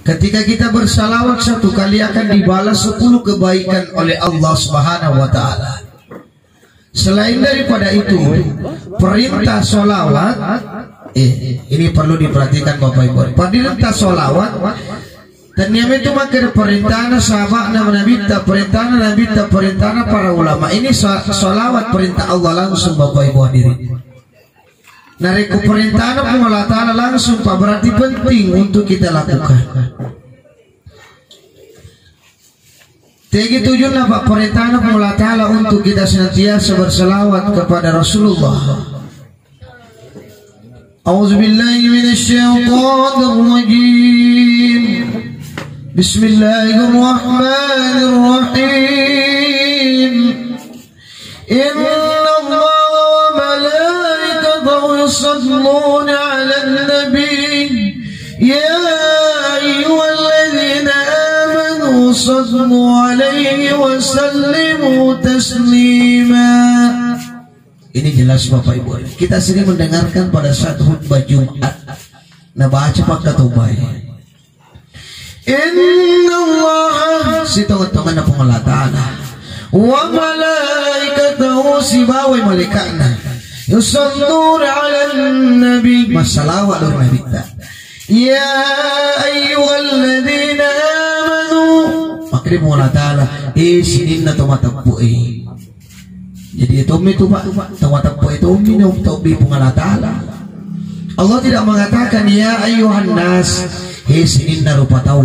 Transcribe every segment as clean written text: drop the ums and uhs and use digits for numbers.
Ketika kita bersalawat 1 kali akan dibalas 10 kebaikan oleh Allah Subhanahu wa taala. Selain daripada itu, perintah solawat ini perlu diperhatikan Bapak Ibu. Perintah solawat dan yang itu maka perintah sahabat Nabi, perintah Nabi, perintah para ulama. Ini solawat perintah Allah langsung Bapak Ibu hadirin. Nariku perintah Allah Ta'ala langsung Pak, berarti penting untuk kita lakukan. Tinggi tujuan Pak, perintah Allah Ta'ala untuk kita senantiasa berselawat kepada Rasulullah. A'udzubillahi minasyaitonir rajim. Bismillahirrahmanirrahim. يصلون على النبي يا أيها الذين آمنوا صلوا عليه وسلموا تسليما. Ini jelas Bapak Ibu. Kita sering mendengarkan pada saat khutbah Jumat. Nah baca pakai tubai. Inna Allah sitong-tongan na Allah Ta'ala wa malaikatahu sibawai malaikatna yusalluna 'alan nabi masalawat lur nabi ta ya ayyuhalladzina amanu makrim Allah Ta'ala sinin na tumatappo jadi itu Pak tumatappo itu minum taubi pung Allah Ta'ala. Allah tidak mengatakan ya ayyuhan nas sinin na rupa tau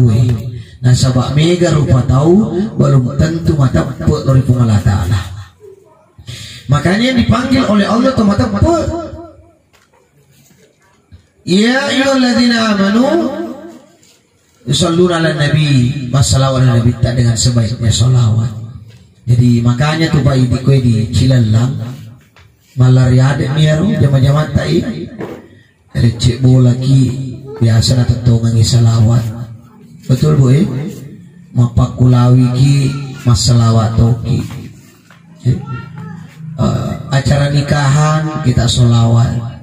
nah sabak mega rupa tau belum tentu matappo lur pung Allah Ta'ala. Makanya dipanggil oleh Allah teman-teman. Ya ayyuhalladzina amanu yusalluna 'alan nabi masalawat nabi tak dengan sebaiknya salawat. Jadi makanya tuh Pak di kue di Cilalang malaria ada miaro jama-jama tai recek bola ki biasa na tetongan salawat. Betul Bu mapakulawi ki masalawat toki. Acara nikahan kita sholawat,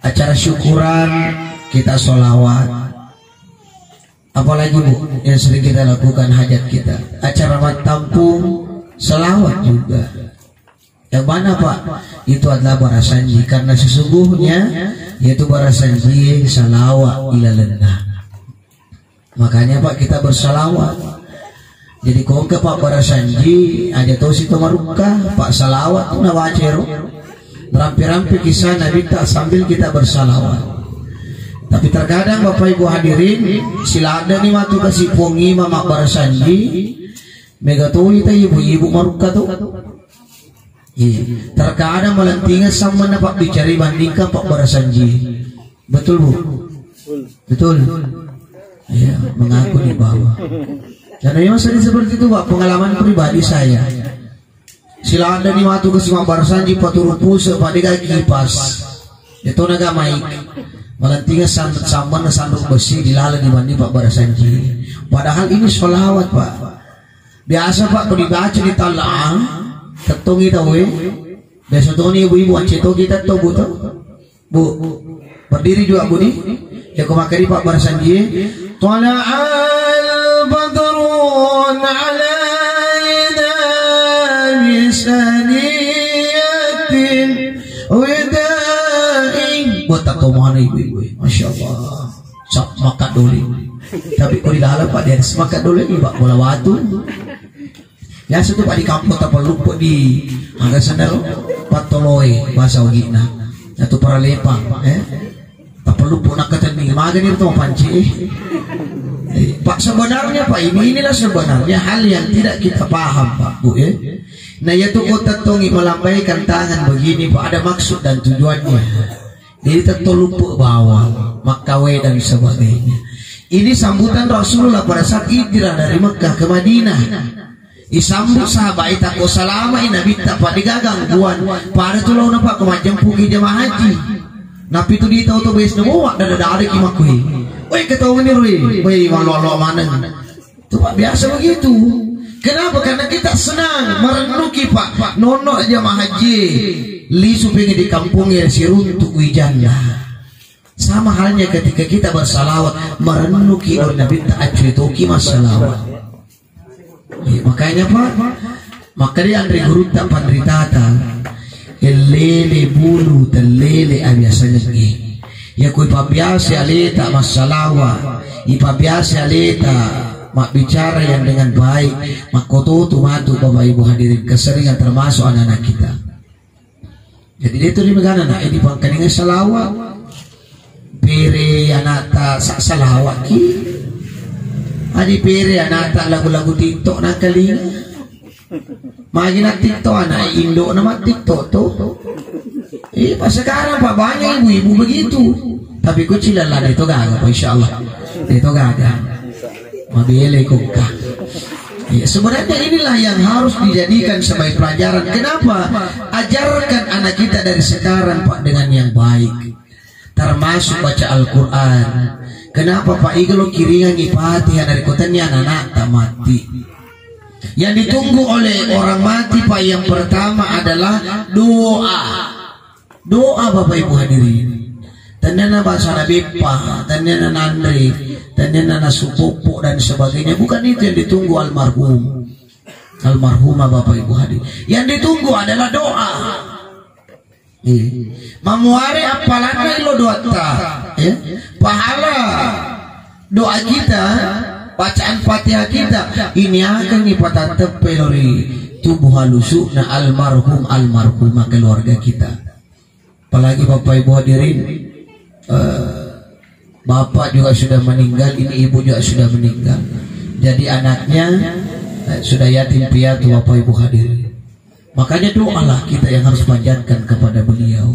acara syukuran kita sholawat, apalagi Bu yang sering kita lakukan hajat kita, acara tampung sholawat juga. Yang mana Pak? Itu adalah barasanji, karena sesungguhnya yaitu barasanji salawat ilalana. Makanya Pak kita bersalawat. Jadi kau ke Pak barasanji aja tahu si tomaruka Pak salawat tu na wacero rampi-rampi kisah Nabi tak sambil kita bersalawat. Tapi terkadang Bapak Ibu hadirin sila ada nih waktu kasih pongi mama barasanji mega tahu kita ibu-ibu maruka tu. Terkadang melentingan sama na Pak dicari bandingkan Pak barasanji. Betul Bu? Betul. Ya mengaku di bawah. Dan memang sering seperti itu Pak, pengalaman pribadi saya. Sila anda ni waktu ke Simang Barasanji paturu pusa pada kaki kipas. Itu naga maik. Malantinga sambal na sanduk besi dilala dibanding Pak Barasanji. Padahal ini sholawat Pak. Biasa Pak kalau dibaca di talang, ketong kita biasa tuh nih ibu-ibu anceto kita tuh Bu, berdiri juga Bu nih. Ya kemakari Pak Barasanji. Tala'al badrun alaina bisaniyatin widai. Buat tak tahu mana ibu-ibu. Masya Allah. Sak makat doli. Tapi kalau di dalam Pak dia semakat doli ini Pak bola watu. Ya satu Pak di kampung tak perlu di angga sandal patoloi bahasa Ugina. Atau para lepang. Tak perlu pun nak kata ni magan itu panci. Pak sebenarnya Pak inilah sebenarnya hal yang tidak kita paham Pak Bu Nah yaitu kota tongi melambaikan tangan begini Pak ada maksud dan tujuannya. Jadi tentu lupa bawang makawe dan sebagainya. Ini sambutan Rasulullah pada saat hijrah dari Mekah ke Madinah. Disambut sahabat itaku salama Nabi tak Pak digagangguan pada tulau Pak kemacam pugi jemaah haji. Napi itu di tahu bes nemu ada kimakui. Woi ketahuan ni Rui, woi walau mana? Itu Pak biasa begitu. Kenapa? Karena kita senang merenungi Pak. Nono jamaah haji, li supaya di kampung ya si runtuk wijanda. Sama halnya ketika kita bersalawat merenuki Nabi ta'acu itu kima salawat. Makanya Pak, maka dia Andre Guru tak pandritata lele bulu telele abiasanya ngi. Ya kui pabiasa aleta masalawa, ipabiasa aleta mak bicara yang dengan baik, mak kototu matu Bapak Ibu hadirin keseringan termasuk anak-anak kita. Jadi dia tu di megana nak ini pangkalingan salawat. Pere anata salawat ki adi pere anata lagu-lagu TikTok nak kalinga magi nak TikTok anak Indo nama TikTok tu pas sekarang Pak banyak ibu-ibu begitu, tapi kecil lah itu gagal insyaallah itu gagal mabele kuka. Sebenarnya inilah yang harus dijadikan sebagai pelajaran. Kenapa? Ajarkan anak kita dari sekarang Pak dengan yang baik, termasuk baca Al-Quran. Kenapa Pak Iglo kiringan ipatihan dari kotanya anak tak mati. Yang ditunggu oleh orang mati Pak yang pertama adalah doa. Doa Bapak Ibu hadirin. Tanyana bahasa Nabi Pak, tanyana Nandri, tanyana Nasupopo dan sebagainya. Bukan itu yang ditunggu almarhum, almarhumah Bapak Ibu hadirin. Yang ditunggu adalah doa. Mamuare apalana ilo doa ta, pahala doa kita, bacaan Fatihah kita ini akan dipatah pelori tubuh halusuk na almarhum almarhumah keluarga kita. Apalagi Bapak Ibu hadirin, bapak juga sudah meninggal, ini ibu juga sudah meninggal. Jadi anaknya sudah yatim piatu Bapak Ibu hadirin. Makanya doalah kita yang harus panjatkan kepada beliau.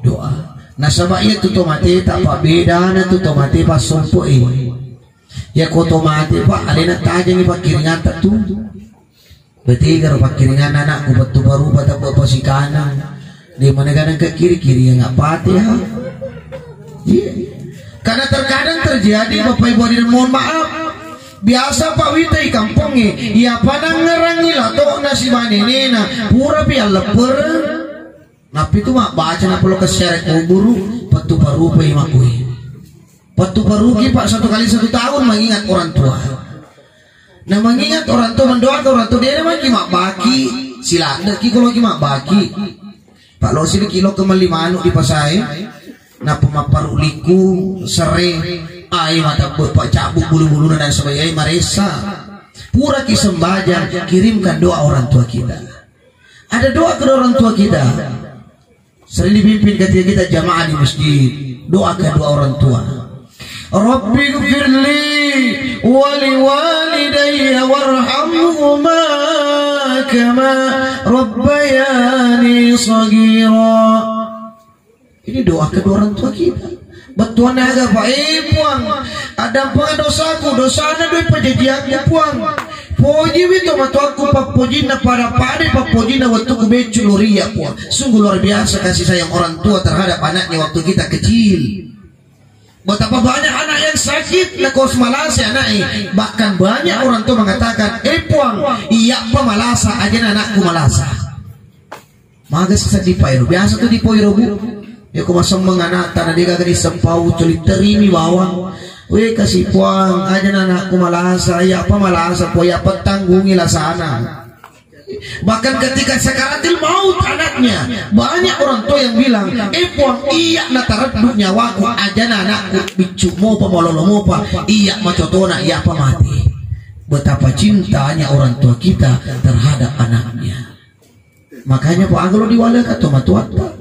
Doa. Nah sebabnya tu tomate tak apa beda na tu tomate pas sompo ya ko tomate Pak ada nak tajam ni Pak kiringan tak tu. Berarti kalau Pak kiringan anak ku betul baru pada posisi kanan. Di mana kadang ke kiri yang enggak pati ya. Karena terkadang terjadi Bapak Ibu hadirin mohon maaf. Biasa Pak Wita di kampungnya, ya padang ngerangi lah toh nasi manene na pura pi leper. Napi tu mak baca na perlu keseret kuburu patu baru pe makui. Patu baru ki Pak 1 kali 1 tahun mengingat orang tua. Nah mengingat orang tua mendoakan orang tua dia mah ki mak baki sila ki kalau ki mak baki. Pak lo sini kilo kemali manuk di pasai. Na pemaparu liku sering ai mata Pak cabuk bulu-bulu dan sebagainya maresa. Pura ki sembajang kirimkan doa orang tua kita. Ada doa ke orang tua kita. Sering dipimpin ketika kita jamaah di masjid. Doa kedua orang tua. Rabbi gfirli wali walidayya warhamhuma kama rabbayani sagira. Ini doa kedua orang tua kita. Betuan agak Pak puang. Ada pengadosaku dosana duit pejajiannya puang. Poji itu matuaku Pak poji na para pade Pak poji na waktu kebecu luria puang. Sungguh luar biasa kasih sayang orang tua terhadap anaknya waktu kita kecil. Betapa banyak anak yang sakit na kos malasa anaknya. Bahkan banyak orang tua mengatakan puang iya pa malasa aja anakku malasa. Magas sa di pairo biasa tuh di pairo bu. Ya kumasang mga anak tanah dia gagani sempau culit terimi bawang. Weh kasih puang aja anakku malasa ya apa malasa po ya petanggungi lah sana. Bahkan ketika sakaratil maut anaknya banyak orang tua yang bilang puang iya nataraduk nyawaku aja anakku bicu mo pa mololo mo pa iya macotona iya apa mati. Betapa cintanya orang tua kita terhadap anaknya. Makanya Pak Angelo diwala atau matuat Pak.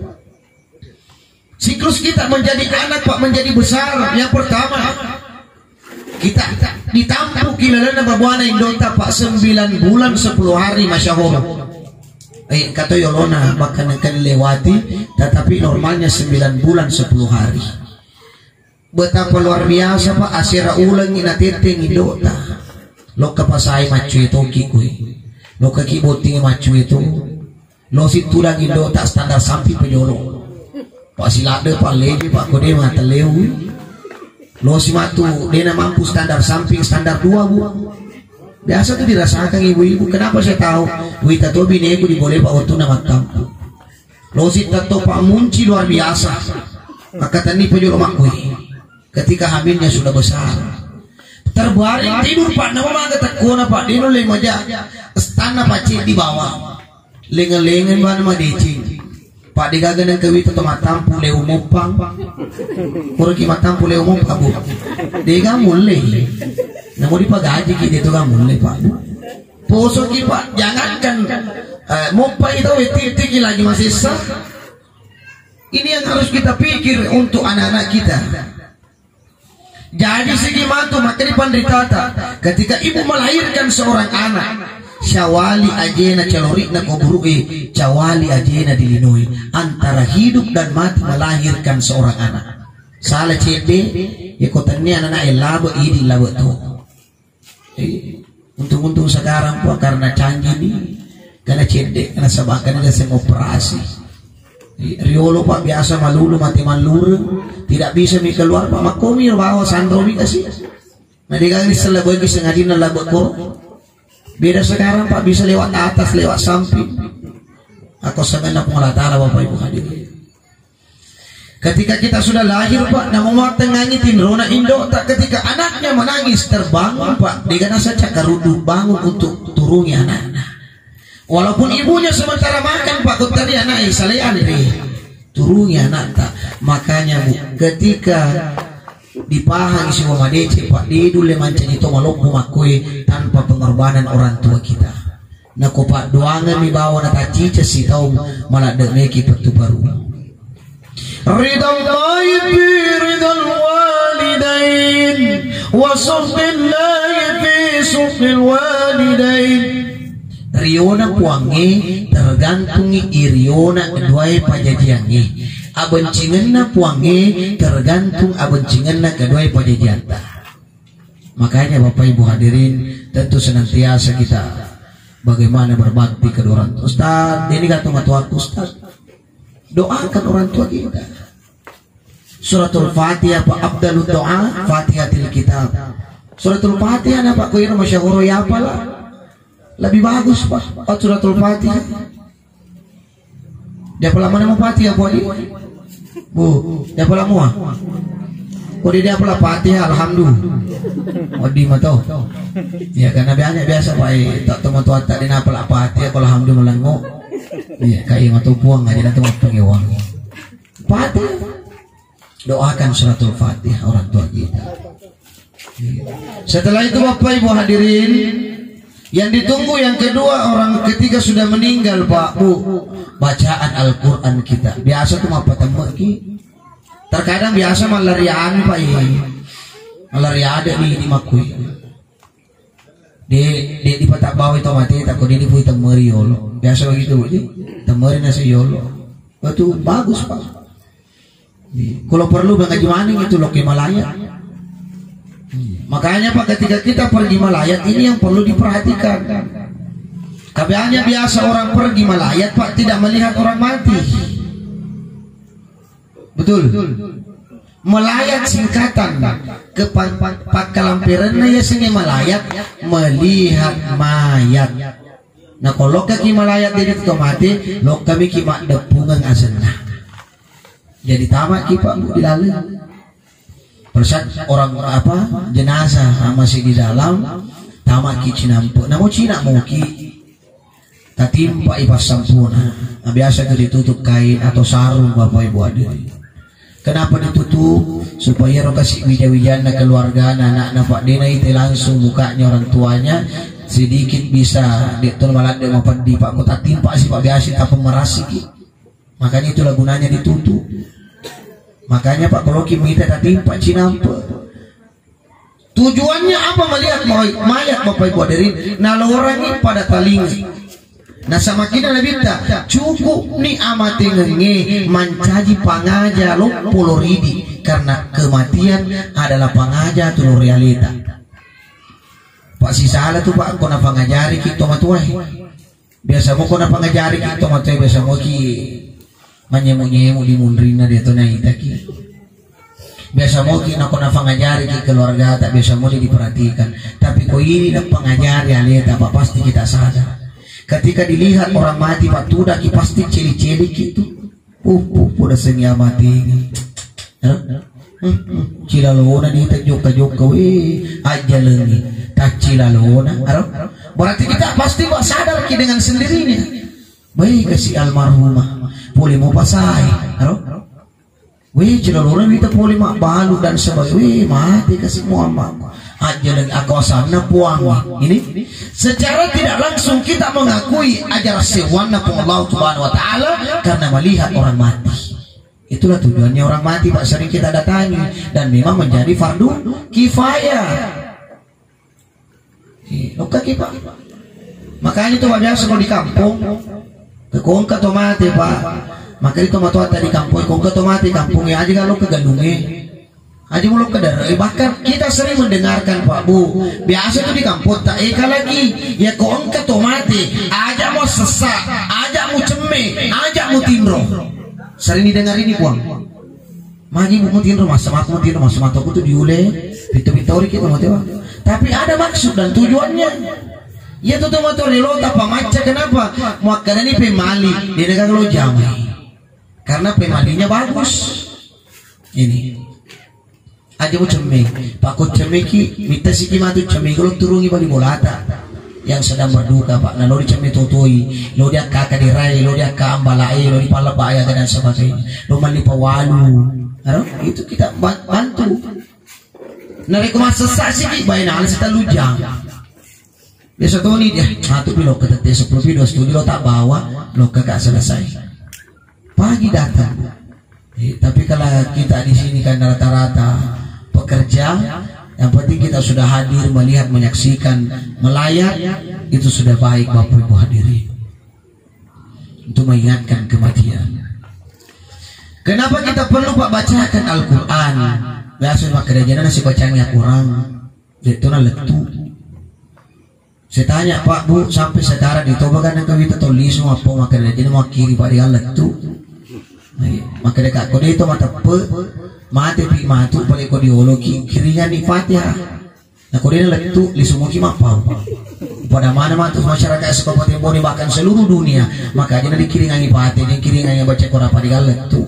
Siklus kita menjadi anak Pak menjadi besar. Yang pertama kita ditampuk kilalana babuana indota Pak 9 bulan 10 hari Masya Allah. Kata Yolona bahkan akan lewati, tetapi normalnya 9 bulan 10 hari. Betapa luar biasa Pak asira ulang inateteng indota. Lo kapasai macu itu kikui. Lo kakiboting macu itu. Lo situlang indota standar sampai penyolong. Pak silade Pak lebi Pak kode mata lewi. Lo si matu dia mampu standar samping standar 2 bu. Biasa tuh dirasakan ibu-ibu. Kenapa saya tahu? Wita to bineku diboleh Pak waktu nama tampu. Lo si tato Pak munci luar biasa. Maka tani pojok makui ketika hamilnya sudah besar terbaring tidur Pak nama maka tekuna Pak dino le maja stana Pak di bawah lengan-lengan mana mah decing Pak digaganan kewi atau matampu le umupang kurang matampu le umum kabu diga mulai namun dipagaji kita itu kan mulai Pak poso ki Pak jangankan mupa itu titik lagi masih sah. Ini yang harus kita pikir untuk anak-anak kita. Jadi segi mantu materi pandritata ketika ibu melahirkan seorang anak syawali ajena calorikna koburui cawali ajena dilinui antara hidup dan mati melahirkan seorang anak salah cede ya kotannya anak labo ini labo tuh untuk sekarang Pak karena canggih nih karena cede karena sabakan ada semua operasi riolo Pak biasa malulu mati maluru tidak bisa mi keluar Pak makomi bawa sandromi kasih nah dikali seleboi bisa ngadina labot ko beda sekarang Pak bisa lewat atas lewat samping aku sebenarnya pengelatara Bapak Ibu hadirin ketika kita sudah lahir Pak nama mau tengangitin rona indo tak ketika anaknya menangis terbangun Pak dikana saja karudu bangun untuk turunnya anak-anak walaupun ibunya sementara makan Pak tadi anak salean turunnya anak tak makanya Bu ketika dipahang semua madece Pak didule mancing itu maloko makui tanpa pengorbanan orang tua kita nah ko Pak doangan mi bawa na tacica si tau malah demeki petu baru ridal ghaibi ridal walidain wa sufdillahi fi sufdil walidain riona puange tergantungi iriona kedua pajajiannya abencingenna puange tergantung abencingenna kedua pajajianta makanya Bapak Ibu hadirin tentu senantiasa kita bagaimana berbakti ke orang tua Ustaz ini kata waktu Ustaz doakan orang tua kita suratul Fatihah Pak Abdul doa Fatihatil Kitab suratul Fatihah apa kuira masyahuro ya apalah lebih bagus Pak suratul Fatihah dia pula mana mau Fatihah Bu dia pula mua dia pula Fatihah alhamdulillah di mata ya karena biasa Pak tak teman tua tak dina pula Fatihah kalau alhamdulillah melengo ya kayak mata puang aja nanti mau pengewang Fatihah doakan suratul Fatihah orang tua kita setelah itu Bapak Ibu hadirin yang ditunggu yang kedua orang ketika sudah meninggal Pak Bu bacaan Al-Quran kita biasa tuh apa temaki terkadang biasa malariaan Pak malaria ada di makui di patak bawah itu mati takut ini pun temeri yolo biasa begitu temeri nasi yolo itu bagus Pak kalau perlu mengaji maning itu loh Himalaya makanya Pak ketika kita pergi melayat ini yang perlu diperhatikan kebiasaannya biasa orang pergi melayat Pak tidak melihat orang mati betul melayat singkatan ke pakalampiran ya sini melayat melihat mayat nah kalau kaki melayat jadi itu mati lo kami kimak depungan asenah jadi tamat kita dilalui persat orang apa jenazah masih di dalam tamat ki cinampu namun cina muki tatimpa ipas sampuna biasa ditutup kain atau sarung Bapak Ibu hadirin kenapa ditutup supaya kasih wija-wijana keluarga anak-anak Pak Dina itu langsung mukanya orang tuanya sedikit bisa ditul malah dia mau di Pak kota timpa si Pak biasa tak pemerasi makanya itulah gunanya ditutup makanya Pak kalau kita tadi Pak Cinampe tujuannya apa melihat mayat Bapak Ibu hadirin nalorangi pada talingi nah sama kita lebih tak cukup nih amati ngenge mancaji pangaja lo poloridi karena kematian adalah pangaja tu realita Pak si salah tu Pak kona pangajari kita matuai biasa mo kona pangajari kita matuai biasa mo ki manyemu-nyemu di mundrina dia tu naik taki biasa mau kita nak pengajari di keluarga tak biasa mau diperhatikan tapi kau ini nak pengajari aleta Pak pasti kita sadar ketika dilihat orang mati Pak tudak pasti celi-celi gitu udah sengnya mati Cilalona di tajuk-tajuk aja lengi tak cilalona. Berarti kita pasti sadar dengan sendirinya. Baik si almarhumah boleh mau pasai. Cilalona kita boleh mak balu dan sebagainya. Mati kasih Muhammad. Aja lagi akawasan puang ini secara tidak langsung kita mengakui ajar sewana Allah Subhanahu wa taala karena melihat orang mati. Itulah tujuannya orang mati Pak, sering kita datangi dan memang menjadi fardu kifayah. Oke Pak. Makanya itu biasa kalau di kampung kekongka to mati Pak. Maka itu matu di kampung kongka to mati kampungnya aja kalau ke Galunge. Aja mulai ke daerah, bahkan kita sering mendengarkan Pak Bu, biasa itu di kampung tak eka lagi, ya kongka to mati, aja mau sesak, aja mau ceme, aja mau tindro. Sering didengar ini Puang. Magi mau tindro mas, sama aku mau tindro mas, sama aku tuh diule, pintu-pintu kita mau tewa. Tapi ada maksud dan tujuannya. Ya tuh motor lo tak pamaca kenapa? Muakkan ini pemali, di negara lo jamai, karena pemalinya bagus. Ini. Aja mau cemeng, pakut cemeki, minta si kimatu cemeng kalau turungi balik bolata yang sedang berduka Pak. Nah lo di cemeng tutui, lo dia kakak dirai, lo dia kambalai, lo di palabaya dan sebagainya, lo mali pawalu, itu kita bantu. Narik kemas sesak sih, bayi nal kita lujang. Biasa tuh nih dia, satu bilo ketetes 10 video studi lo tak bawa, lo kakak selesai. Pagi datang, tapi kalau kita di sini kan rata-rata pekerja, yang penting kita sudah hadir, melihat, menyaksikan, melayat, itu sudah baik Bapak Ibu hadirin. Untuk mengingatkan kematian. Kenapa kita perlu Pak bacakan Al-Quran? Biasa maka kerajaan nasi bacanya kurang, itu letu. Saya tanya Pak Bu, sampai sekarang ditobakan yang kami tulis semua apa maka kerajaan mau kiri Pak dia letu. Maka dekat kode itu mata mati pi matu paling kode diologi kirinya di Fatihah. Nah kode ini letu li semua kima pau. Pada mana matu masyarakat Kabupaten Bone bahkan seluruh dunia maka jadi dikiringan di Fatihah, yang kiringannya baca Quran pada gal letu.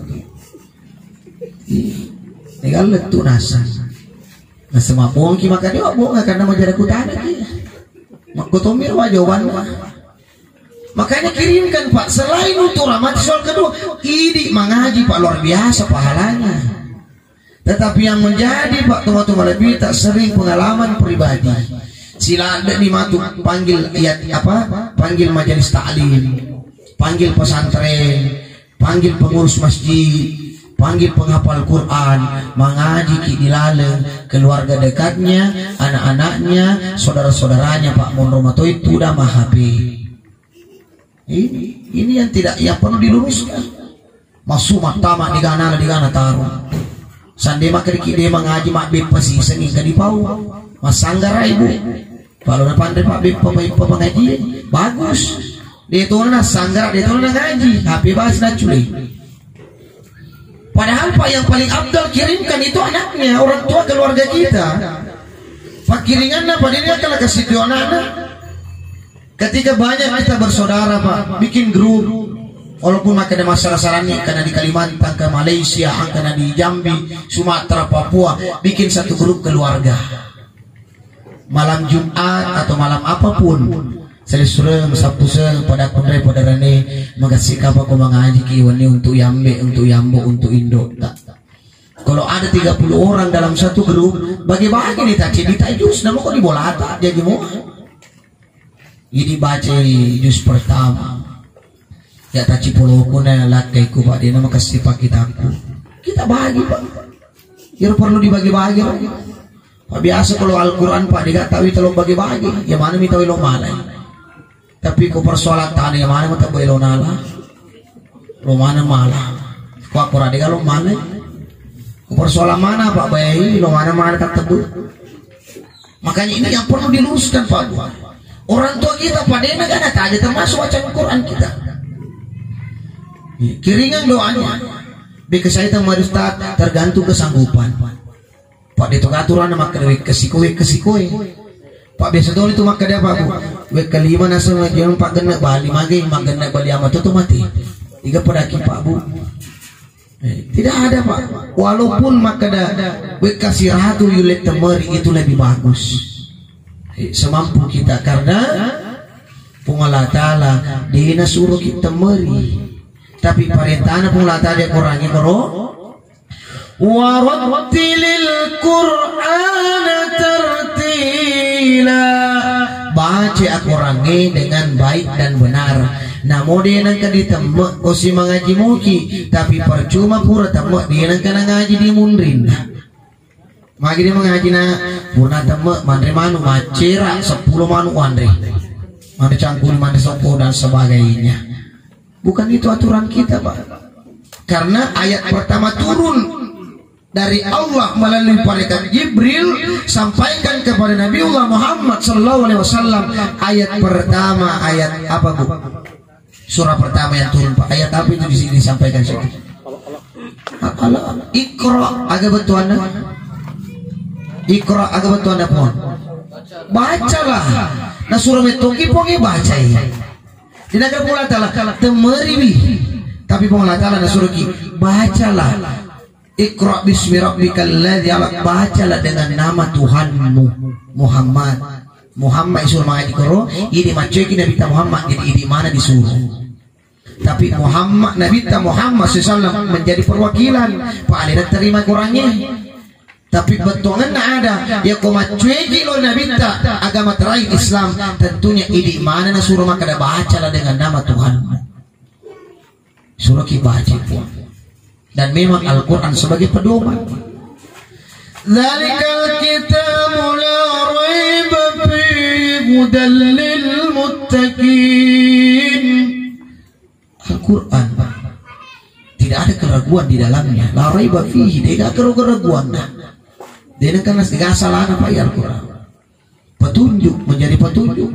Gal letu nasa. Nah semua bohong ki maka dia bohong karena masyarakat utara ki. Makotomir wa jawaban wa. Makanya kirimkan Pak, selain untuk rahmat soal kedua, ini mengaji Pak luar biasa pahalanya. Tetapi yang menjadi Pak teman-teman lebih tak sering pengalaman pribadi. Sila ada di matu panggil panggil majelis taklim, panggil pesantren, panggil pengurus masjid, panggil penghafal Quran, mengaji ki dilaleng keluarga dekatnya, anak-anaknya, saudara-saudaranya Pak Monromato itu udah mahapi. Ini yang tidak, yang perlu diluruskan. Masuk tamak di gana taruh. Sandi mak dia mengaji mak bepa sih senging ke di pau. Mas sanggara ibu. Kalau nak pandai pak bepa mengaji bagus. Dia tu nak sanggara, dia tu nak ngaji. Tapi bahas nak culi. Padahal Pak yang paling abdal kirimkan itu anaknya, orang tua keluarga kita. Pak kiringan apa dia kalau kasih dia anak. Ketika banyak kita bersaudara Pak, bikin grup, walaupun makan ada masalah nih, karena di Kalimantan, ke Malaysia, karena di Jambi, Sumatera, Papua, bikin satu grup keluarga. Malam Jumat atau malam apapun, selisrem, Sabtu seng, pada kundai, pada rene, mengasih kapal ko mengaji kiwani untuk Yambe, untuk Yambo, untuk Indo. Tak. Kalau ada 30 orang dalam satu grup, bagi-bagi nih tak ditajus, namun kok dibolata, jadi mau. Ini baca juz pertama ya tak cipoloku na lakaiku Pak dia nama kasih Pak kita bagi Pak ya perlu dibagi-bagi Pak biasa kalau Al-Quran Pak dia tahu itu lo bagi-bagi ya mana minta lo malai tapi kau persoalan tani yang mana minta lo nala lo mana malah kau Al-Quran dia lo malai kau persoalan mana Pak bayi lo mana tak tebu makanya ini yang perlu diluruskan Pak. Orang tua kita pada negara aja termasuk bacaan Quran kita. Kiringan doanya. Bika saya harus tergantung kesanggupan. Pak itu aturan maka dewe kesikowe. Pak biasa dulu itu maka dia apa Bu? We kelima nasa yang Pak kena bali mage magana bali amat itu mati. Tiga pada Pak Bu. Tidak ada Pak. Walaupun maka bekasi ratu yulet temeri itu lebih bagus. Semampu kita karena Allah Ta'ala dina suruh kita temeri. Tapi perintahnya Allah Ta'ala kurangi karo warattilil Qur'ana tartila. Baca Al-Qurannya dengan baik dan benar. Namo dia nang kadi tembak osi mengaji muki, tapi percuma pura tembak dia nang kana ngaji di mundrin. Magi dia mengaji na purna tembak mandre manu macera 10 manu andre. Mandre cangkul mandre sopo dan sebagainya. Bukan itu aturan kita, Pak. Karena ayat pertama turun dari Allah melalui malaikat Jibril sampaikan kepada Nabiullah Muhammad SAW. Ayat pertama, ayat apa Bu? Surah pertama yang turun Pak. Ayat apa itu di sini disampaikan situ? Iqra agak betul Anda. Iqra agak betul Anda pun. Bacalah. Nah surah metoki pongi baca ya. Tidak ada pula taala temeriwi. Tapi pun Allah Taala suruh ki bacalah. Iqra bismi rabbikal ladzi 'alaq, bacalah dengan nama Tuhanmu Muhammad. Muhammad suruh mengaji Qur'an, ini macuki Nabi Muhammad jadi di mana disuruh. Tapi Muhammad Nabi Muhammad SAW menjadi perwakilan, Pak Ali terima Qur'annya. Tapi betongan ada ya kau macuki lo Nabi agama terakhir Islam, tentunya di mana disuruh maka bacalah dengan nama Tuhanmu. Suruh kita baca pun. Dan memang Al-Quran sebagai pedoman. Dzalikal kitabu la raiba fihi hudan lil muttaqin. Al-Quran tidak ada keraguan di dalamnya. La raiba fihi, tidak ada keraguan. Dia kan tidak salah apa ya Al-Quran. Petunjuk menjadi petunjuk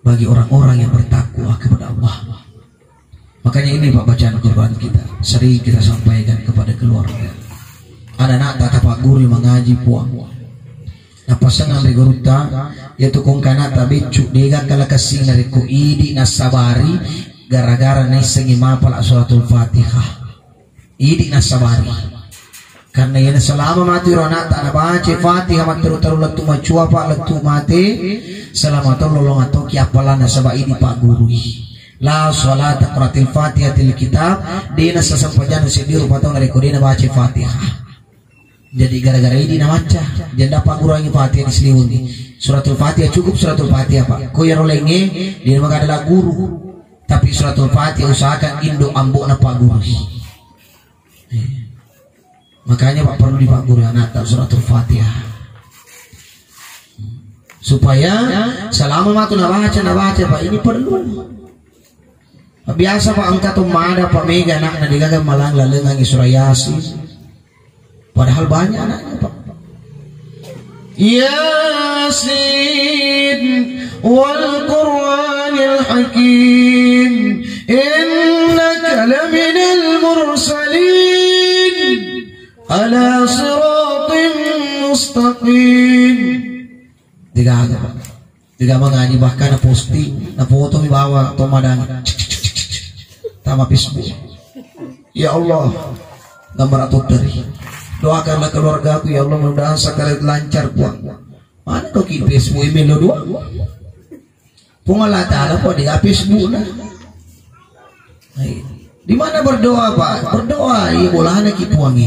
bagi orang-orang yang bertakwa kepada Allah. Makanya ini Pak bacaan Quran kita sering kita sampaikan kepada keluarga. Anak-anak tata Pak guru mengaji puang. Nah pasangan regoruta yaitu kong kanata becu dega kala kasing dari ku idi nasabari gara-gara nai sengi mapal suratul Fatihah. Idi nasabari. Karena yana selama mati rona tak baca Fatihah matru-taru letu macua Pak letu mati selama tolong atau kiapalan nasaba ini Pak guru. La sholat qiratil Fatihatil kitab dina sasampajan sendiri patong dari kodina baca Fatihah. Jadi gara-gara ini baca janda Pak kurangi Fatihah diseliwungi. Suratul Fatihah cukup suratul Fatihah Pak. Ko yaro lenge dia maka adalah guru. Tapi suratul Fatihah usahakan indo ambok na Pak guru. Makanya Pak perlu di Pak guru anak suratul Fatihah. Supaya selama matu na baca Pak ini perlu. Biasa Pak angkat umada Pak mega anak na digagang malang lalengang surah Yasin. Padahal banyak anaknya Pak. Yasin wal Qur'anil Hakim innaka laminal mursalin ala siratin mustaqim. Digagang Pak. Digagang ngaji bahkan na posting na foto mi bawa tomadang. Sama Facebook. Ya Allah, gambar atau dari doakanlah keluargaku ya Allah mudah-mudahan sekali lancar puang. Mana kau kini Facebook email lo dua? Pungalah Ta'ala kau di Facebook lah. Di mana berdoa Pak? Berdoa, iya bolehnya ki puangi.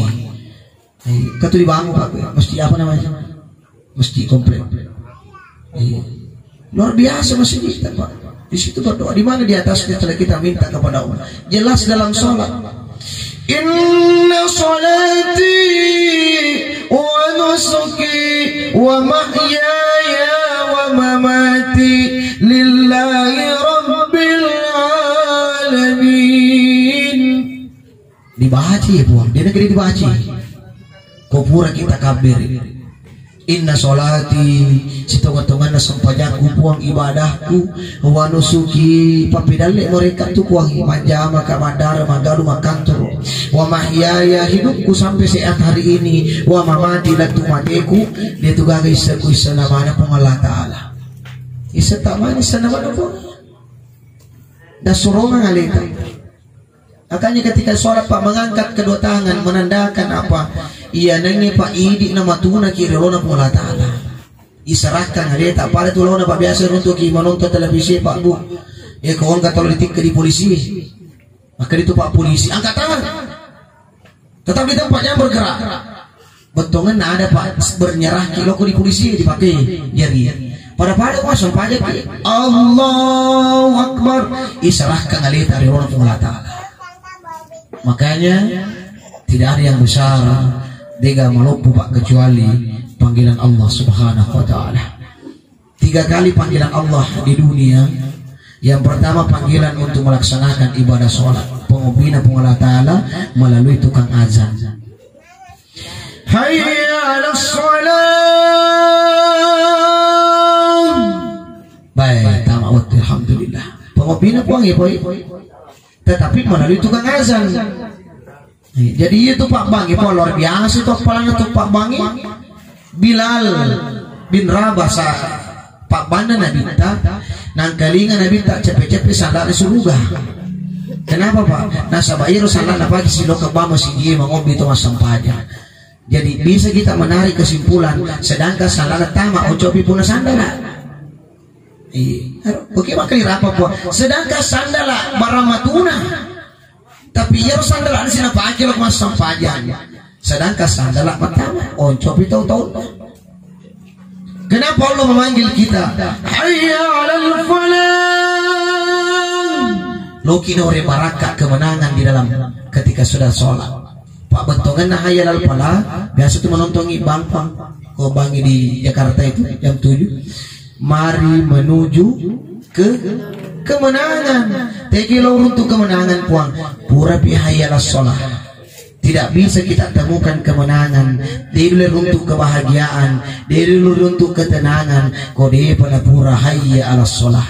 Katu dibangun Pak, mesti apa namanya? Mesti komplit. Luar biasa masih kita Pak. Di situ berdoa di mana di atasnya setelah kita minta kepada Allah. Jelas dalam salat. Inna salati wa nusuki wa mahyaya wa mamati lillahi rabbil alamin. Dibaca ya buang, dia negeri dibaca. Kau pura kita kabir. Inna sholati sitogatongan na sampajaku puang ibadahku wa nusuki papidale mereka tu kuang manjama ka mandara magalu makantor wa mahyaya hidupku sampai saat hari ini wa mamati latu mateku dia tu gagai seku sanamana Allah Ta'ala isa tamani sanamana po da surona ngalita Makanya ketika sholat Pak mengangkat kedua tangan menandakan apa? Iya nengni Pak idi nama tuna kiri lona Allah Ta'ala. Isarahkan dia tak pada tu lona Pak biasa untuk menonton televisi Pak Bu. Ya kau angkat politik ke di polisi. Maka itu Pak polisi angkat tangan. Tetap di tempatnya bergerak. Betongan ada Pak bernyerah kilo di polisi dipakai jari. Pada kosong pajak Allahu Akbar. Isarahkan alih dari Allah Ta'ala. Makanya tidak ada yang besar tiga melupu Pak kecuali panggilan Allah Subhanahu wa Ta'ala. 3 kali panggilan Allah di dunia. Yang pertama panggilan untuk melaksanakan ibadah sholat, pengobina Allah Ta'ala melalui tukang azan. Hayya 'alas shalah. Baik, tamat alhamdulillah. Pengobina puang ya boy. Tetapi melalui tukang azan. Jadi itu Pak Bangi luar biasa itu kepalanya tuh Pak Bangi Bilal bin Rabah Pak Banda nabita nang kalingan nabita cepet-cepet salat surga. Kenapa Pak? Nasabayro salat pagi silo kebama sigi mengobi itu masam pajak. Jadi bisa kita menarik kesimpulan sedangkan salat tama ocobi puna sandala. Oke makanya apa po? Sedangkan sandala baramatuna, tapi ya sandala di sini pakai lo mas sampajan. Sedangkan sandala pertama, oncop itu tahu. Kenapa Allah memanggil kita? Hayya 'alal falah. Loki nore baraka kemenangan di dalam ketika sudah sholat. Pak bentongan hayya 'alal falah. Biasa itu menontongi bangpang. Kau bangi di Jakarta itu jam 7. Mari menuju ke kemenangan. Tekilo untuk kemenangan puang. Pura bihayalah sholat. Tidak bisa kita temukan kemenangan. Dia untuk kebahagiaan. Dia untuk ketenangan. Kode pada pura hayya ala sholat.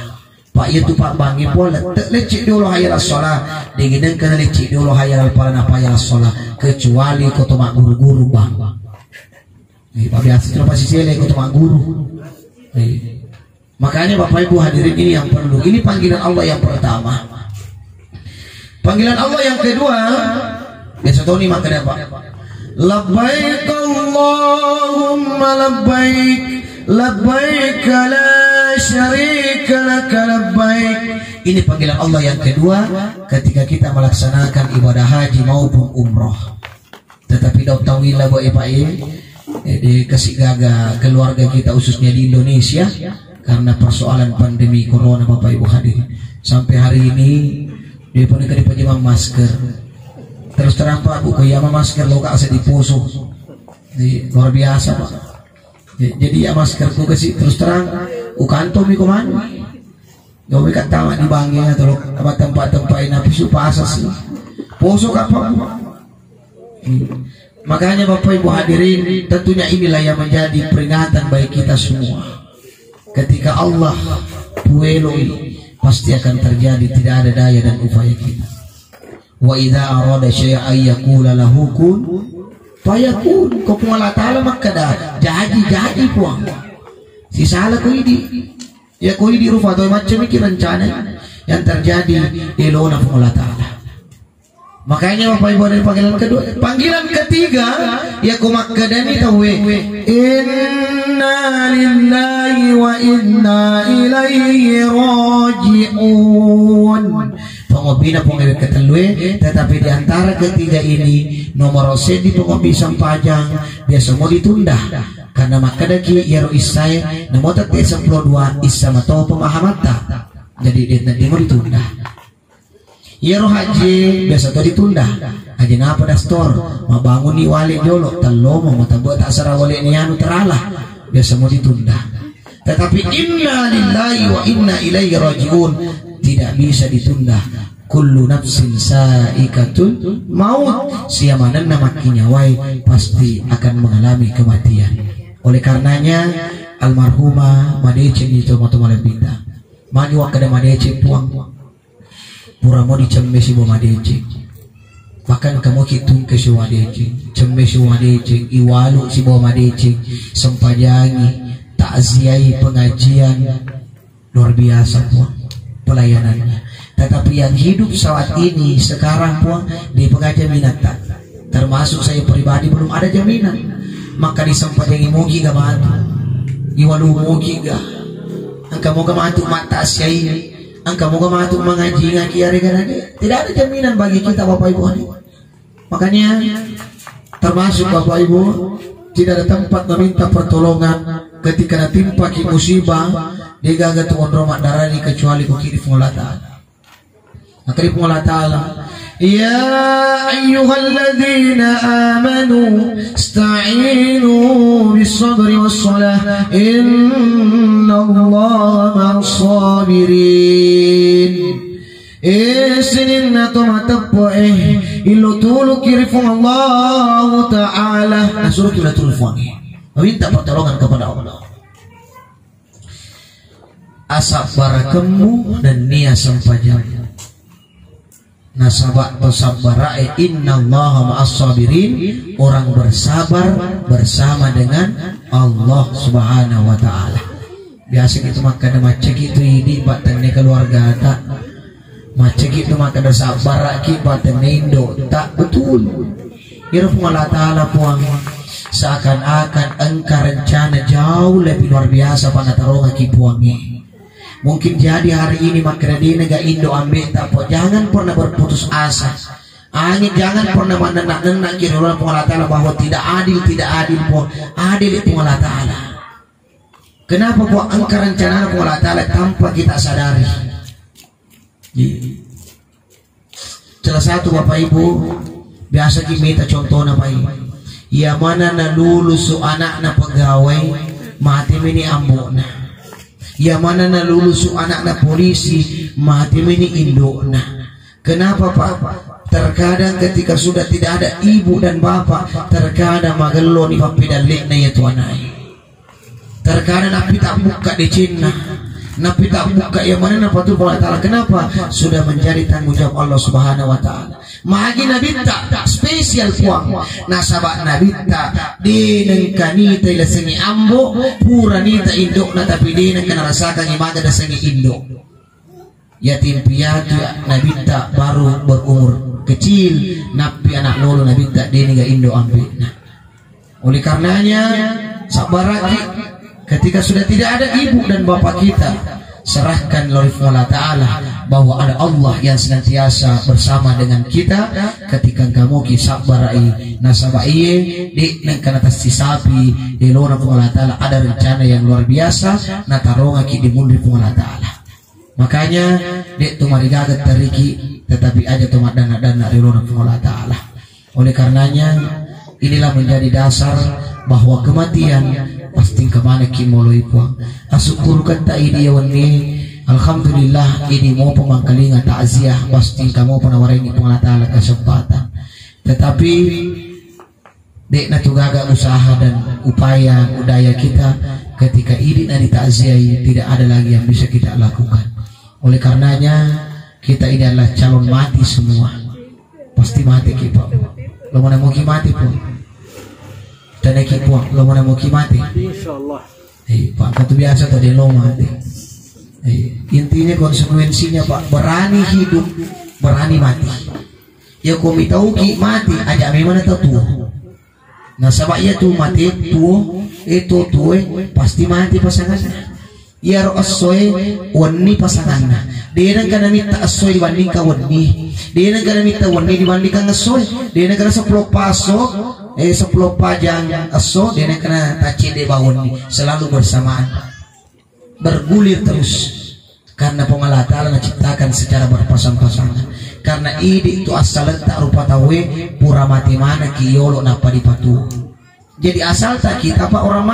Pak itu Pak Bangi pola. Lecik dulu hayya ala sholat. Dengan kena lecik dulu hayya ala pala napa hayya ala sholat. Kecuali kau tomak guru-guru bang. Pak biasa itu pasti sele kau tomak guru. Makanya Bapak Ibu hadirin ini yang perlu. Ini panggilan Allah yang pertama. Panggilan Allah yang kedua. Biasa tahu nih makanya Pak. Labbaik Allahumma labbaik. Labbaik la syarika laka labbaik. Ini panggilan Allah yang kedua ketika kita melaksanakan ibadah haji maupun umroh. Tetapi dapat tahu lah Bapak Ibu. Di kasih gaga keluarga kita khususnya di Indonesia. Karena persoalan pandemi corona Bapak Ibu hadirin sampai hari ini dia pun ikan dipajang masker terus terang Pak Bu kaya masker lo gak asal diposo luar biasa Pak. Jadi ya masker tuh kasih terus terang ukanto mi kuman gak mereka tamat di bangi atau tempat-tempat napi supaya asas poso kapal. Makanya Bapak Ibu hadirin tentunya inilah yang menjadi peringatan bagi kita semua. Ketika Allah pueloi pasti akan terjadi, tidak ada daya dan upaya kita. Wa idza arada syai'an yaqula lahu kun fayakun. Ko Allah Ta'ala maka dah jadi puang. Si salah ko idi. Ya ko idi rufa to macam iki rencana yang terjadi di lona Allah Ta'ala. Makanya Bapak Ibu dari panggilan kedua, panggilan ketiga ya ko makadani tawe. Inna lillahi wa inna ilaihi raji'un. Pengobina pengobina ketelue, tetapi di antara ketiga ini nomor di pengobi sampajang dia semua ditunda karena makadaki yaro isai nomor tete 12 isama to pemahamata. Jadi dia mau ditunda. Yaro haji biasa to ditunda. Haji napa dastor mabangun ni wali jolo talo mau tabuat asara wali ni anu teralah. Biasa mau ditunda. Tetapi inna lillahi wa inna ilaihi rajiun tidak bisa ditunda. Kullu nafsin sa'ikatun maut. Siapa mana makinya wai pasti akan mengalami kematian. Oleh karenanya almarhumah Madece itu moto malebita. Mani wakada Madece puang. Pura mau dicembe si bo Madece. Bahkan kamu hitung ke si Madece, cembe si Madece, iwalu si bo Madece, sempajangi, takziai pengajian luar biasa puang pelayanannya. Tetapi yang hidup saat ini sekarang pun di pengajaran tak, termasuk saya pribadi belum ada jaminan. Maka disempat yang mugi gak bantu, iwalu mugi gak, angka moga bantu mata asyai, angka moga bantu mengaji ngaji hari-hari. Tidak ada jaminan bagi kita Bapak Ibu. Makanya termasuk Bapak Ibu tidak ada tempat meminta pertolongan ketika natimpa ki musibah digaga tuan romak darani kecuali ku kiri Allah Ta'ala. Akrib Allah Ta'ala, ya ayyuhalladzina amanu ista'inu bis-sabri was-salah innallaha ma'as-sabirin. Sinin na tumatakpo ilo tulog kirifong Allah Ta'ala. Nasuruh kita tulfon, meminta pertolongan kepada Allah. Asap barakemu dan niat sampajam. Nasabak bersabar, innallaha ma'as-sabirin, orang bersabar bersama dengan Allah Subhanahu wa Ta'ala. Biasa gitu makan macam gitu ini batangnya keluarga tak, macam gitu makan sabar akibat indo tak betul. Irfan Allah Ta'ala puang seakan-akan engkau rencana jauh lebih luar biasa pada taruh kipuangi. Mungkin jadi hari ini maka di negara Indo ambil tak po. Jangan pernah berputus asa. Jangan pernah menenak-nenak kira Allah Ta'ala bahwa tidak adil po. Adil itu Allah Ta'ala. Kenapa po engkau rencana Allah Ta'ala tanpa kita sadari? Salah satu Bapak Ibu biasa kita minta contoh nama ya mana na lulus anak-anak pegawai mati ini ambokna. Ya mana na lulus anak-anak polisi mati ini indokna. Kenapa Pak? Terkadang ketika sudah tidak ada ibu dan bapak, terkadang magelo ni papidalik na ya tuanai. Terkadang napi tak buka di Cina, napi tak buka yang mana napa tu Allah Ta'ala. Kenapa? Sudah menjadi tanggung jawab Allah Subhanahu wa Ta'ala. Magi Nabi tak spesial puang nasabak Nabi tak dinengkani tayla sengi ambo pura nita indok na tapi dinengkana rasakan imaga da sengi indok yatim piatu Nabi tak baru berumur kecil napi anak lolo Nabi tak dinengka indok ambil. Nah, oleh karenanya sabaraki ketika sudah tidak ada ibu dan bapak kita, serahkan oleh Allah Ta'ala bahwa ada Allah yang senantiasa bersama dengan kita ketika kamu kisah barai nasabai di nengkan atas sapi di luar Allah Ta'ala ada rencana yang luar biasa nataronga ki di mundi Allah Ta'ala. Makanya di tumarigagat tariki tetapi aja tumat dana-dana di luar Allah Ta'ala. Oleh karenanya inilah menjadi dasar bahwa kematian pasti kemana kimoloi puang. Asyukur kata ini wani. Alhamdulillah ini mau pemangkalingan takziah pasti kamu penawarin Allah Ta'ala kesempatan. Tetapi dek natugaga usaha dan upaya budaya kita ketika ini nanti takziah tidak ada lagi yang bisa kita lakukan. Oleh karenanya kita ini adalah calon mati semua. Pasti mati kita. Lo mana mau mati pun. Dan puang lo mana mau mati. Insyaallah. Pak kata biasa tadi lo mati. Intinya konsekuensinya Pak, berani hidup, berani mati. Ya kami tahu ki mati, aja memang tahu tua. Nah sebab ya tu mati tua, itu tua pasti mati pasangannya. Ya ro'asoy wani pasangannya. Dia nak minta asoy dibandingkan wani. Dia nak minta wani dibandingkan asoy. Dia nak sepuluh pasok. 10 pajang aso dia nak kena taci di bawah ni selalu bersamaan bergulir terus karena Allah Ta'ala menciptakan secara berpasang-pasangan. Karena ide itu asal tak rupa tawe pura mati mana kiyolo napa dipatu. Jadi asal tak kita apa orang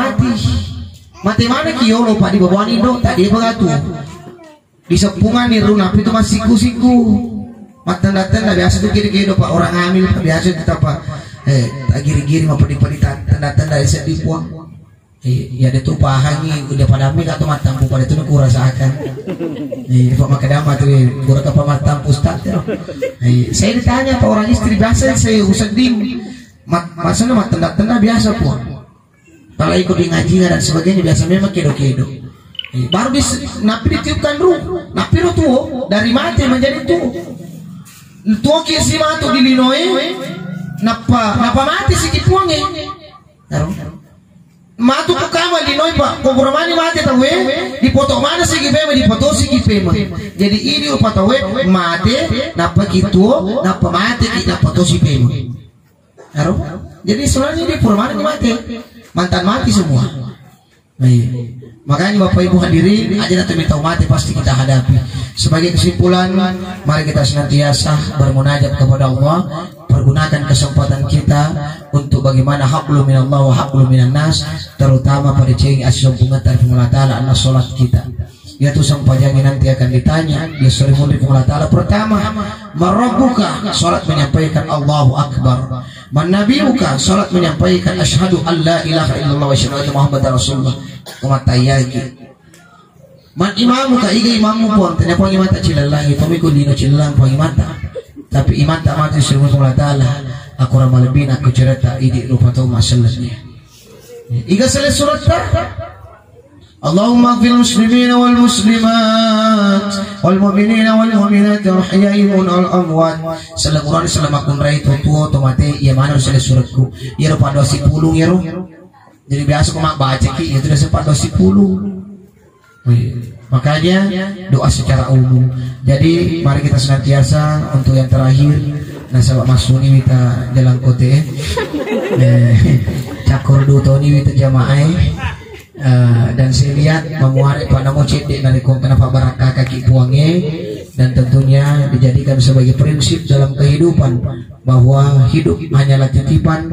mati mana kiyolo pak di bawah ni do tak dia beratu di sepungan ni runap itu masih siku-siku mata-tanda biasa tu kira-kira pak orang hamil biasa kita pak tak giri-giri mau pedi-pedi tanda-tanda yang dibuang. Ya dia tu pahangi udah pada ambil atau matampu pada itu aku rasakan. Pak makadama tu guru kapal matampu ustaz. Saya ditanya pak orang istri biasa saya usadim masalah mat tanda-tanda biasa puang. Kalau ikut di ngaji dan sebagainya biasa memang kedo-kedo. Baru napi ditiupkan ruh. Napi ruh tuh dari mati menjadi tuh. Tuh kisi matu dilinoi. Napa mati si kipuange. Matu ko kama linoi pa. Kuburamani mati tawe. Dipoto mana si kipema dipoto si kipema. Jadi ini upatawe mati napa gitu napa mati napoto si pema. Jadi sebenarnya di Purmani mati. Mantan mati semua. Makanya Bapak Ibu hadirin, aja nanti minta mati pasti kita hadapi. Sebagai kesimpulan, mari kita senantiasa bermunajat kepada Allah, pergunakan kesempatan kita untuk bagaimana hablum minallah wa hablum minan nas, terutama pada ceng asyumpungan dari Allah Ta'ala anak solat kita. Yaitu sang pajangin nanti akan ditanya, dia sering murid Allah Ta'ala. Pertama, marabbuka, salat menyampaikan Allahu Akbar. Manabiuka, salat menyampaikan asyhadu an la ilaha illallah wa asyhadu anna Muhammadar Rasulullah. Kumatayagi. Man imamuka, iga imamu pun, tanya pang imata cilalangi, pamikul dino cilalang pang imata. Tapi imata mati sering murid Allah Ta'ala. Aku ramalabin, aku cerita, idi lupa tahu masalahnya. Iga selesai surat tak? Allahumma ighfir muslimina wal muslimat wal mu'minina wal mu'minat al-ahya'i wal amwat. Salah Quran selama kun rai tuo tomate ya mana sele suratku. Ya ro pada 10 ya ro. Jadi biasa ku mak baca ki itu dah sempat 10. Makanya doa secara umum. Jadi mari kita senantiasa untuk yang terakhir nasabak masuni kita jalan kote cakor du toni kita jamaah. Dan saya lihat memuari pada mocet dari kenapa barakah kaki puangnya, dan tentunya dijadikan sebagai prinsip dalam kehidupan bahwa hidup hanyalah titipan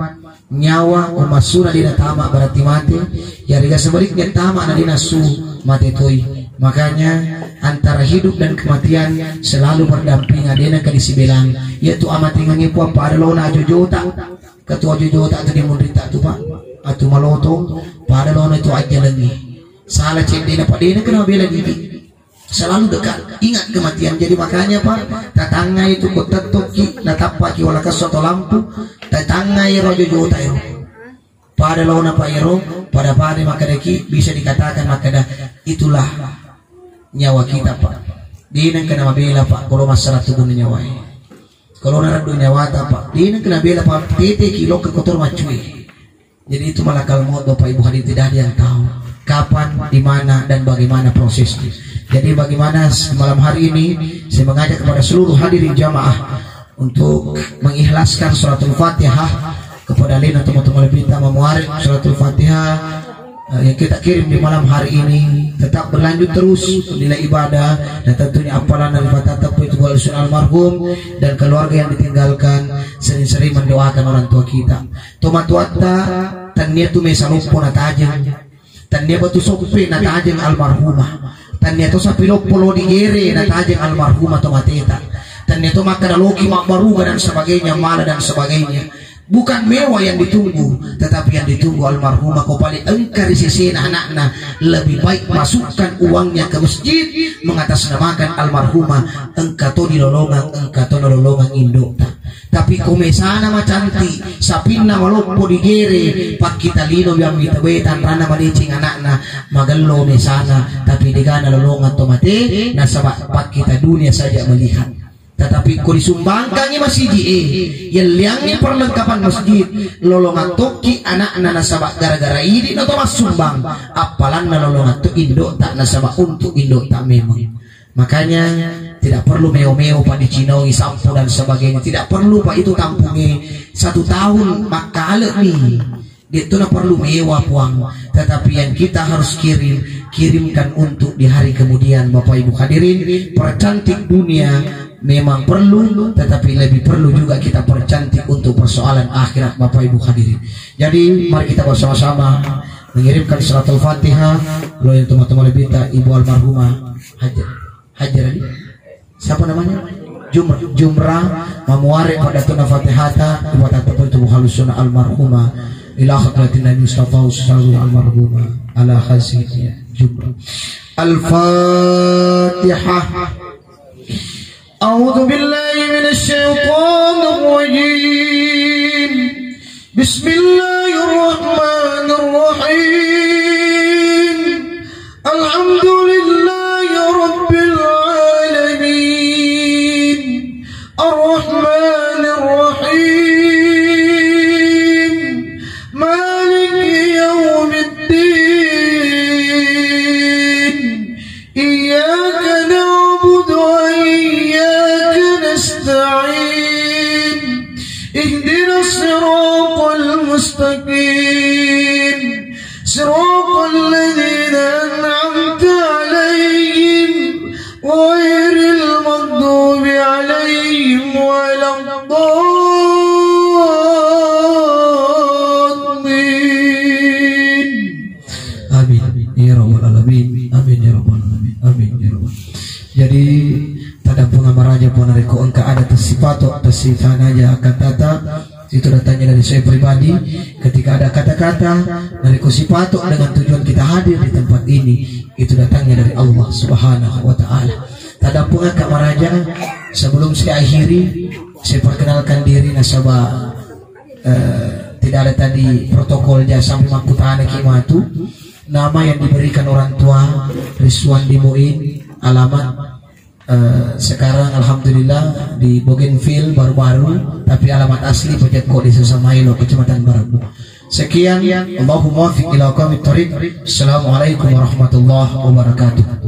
nyawa umasuna dina tama berarti mati ya riga sebaliknya tama dina su mati toy. Makanya antara hidup dan kematian selalu berdampingan dina kadisi bilang yaitu amatingannya puang pada lona jojota ketua jojota itu dimunrita tuh pak atau malotong pada lona itu aja lagi salah cendina pada ini kena bela diri selalu dekat ingat kematian. Jadi makanya pak tatangga itu kota toki natapaki wala kasoto lampu tatangga rojo jota ero pada lona pak ero pada makadaki bisa dikatakan makada itulah nyawa kita pak dina kena bela pak kalau masalah tubuh nyawa kalau naradu nyawa pak dina kena bela pak tete kilo ke kotor macui. Jadi itu malakal maut Bapak Ibu hadirin tidak ada yang tahu kapan, di mana dan bagaimana prosesnya. Jadi bagaimana malam hari ini saya mengajak kepada seluruh hadirin jamaah untuk mengikhlaskan suratul Fatihah kepada Lina teman-teman kita memuarif suratul Fatihah yang kita kirim di malam hari ini tetap berlanjut terus nilai ibadah dan tentunya apalan dari Fatihah itu walisun almarhum dan keluarga yang ditinggalkan sering-sering mendoakan orang tua kita. Tomatuata tania tu mesaluppo natajeng tania batu sopi natajeng almarhumah tania tu sapilopolo digere natajeng almarhumah tomateta tania tu makadaloki makbaruga dan sebagainya mala dan sebagainya. Bukan mewah yang ditunggu, tetapi yang ditunggu almarhumah kau paling engkar sisi anak-anak lebih baik masukkan uangnya ke masjid mengatasnamakan almarhumah engkau nolongan induk. Tapi komesana macanti sapinna maloppo digere pak kita lino biang kita betan rana malicing anak-anak magallo mesana tapi digana lolongan tomate nasabak pak kita dunia saja melihat. Tetapi kau disumbangkan ini masjid yang liangnya perlengkapan masjid lolongan toki anak-anak nasabak gara-gara ini atau mas sumbang apalan lolongan to indok tak nasabak untuk indok tak memang. Makanya tidak perlu meo-meo pak dicinoi sampo dan sebagainya, tidak perlu pak itu tampungnya 1 tahun maka nih itu tidak perlu mewah puang, tetapi yang kita harus kirimkan untuk di hari kemudian. Bapak Ibu hadirin, percantik dunia memang perlu, tetapi lebih perlu juga kita percantik untuk persoalan akhirat Bapak Ibu hadirin. Jadi mari kita bersama-sama mengirimkan suratul Fatihah. Lo yang teman-teman lebih tak ibu almarhumah Hajar siapa namanya? Jumrah memuari pada tuna Fatihata kepada tubuh halusuna almarhumah ila hadratin Nabi Mustafa sallallahu almarhumah ala khasiyya Jumrah. Al-Fatihah. أعوذ بالله من الشيطان الرجيم بسم الله الرحمن الرحيم الحمد المستقيم صراط الذين أنعمت عليهم غير المغضوب عليهم ولا الضالين. Amin ya rabbal alamin. Amin ya rabbal alamin. Amin ya rabbal. Jadi tada punga maraja pun reko engka ada tersifato tersifat aja kata-kata itu datangnya dari saya pribadi. Ketika ada kata-kata dari sifato dengan tujuan kita hadir di tempat ini, itu datangnya dari Allah Subhanahu wa taala. Tada punga Kak Maraja, sebelum saya akhiri saya perkenalkan diri nasabah. Tidak ada tadi protokolnya sampai makutana kimatu. Nama yang diberikan orang tua Rizwan Dimuin, alamat sekarang alhamdulillah di Bougainville baru-baru, tapi alamat asli Pejatko di Sesamailo, Kecamatan Barabu. Sekian, Allahumma fiq ila aqwamit thoriq. Assalamualaikum warahmatullahi wabarakatuh.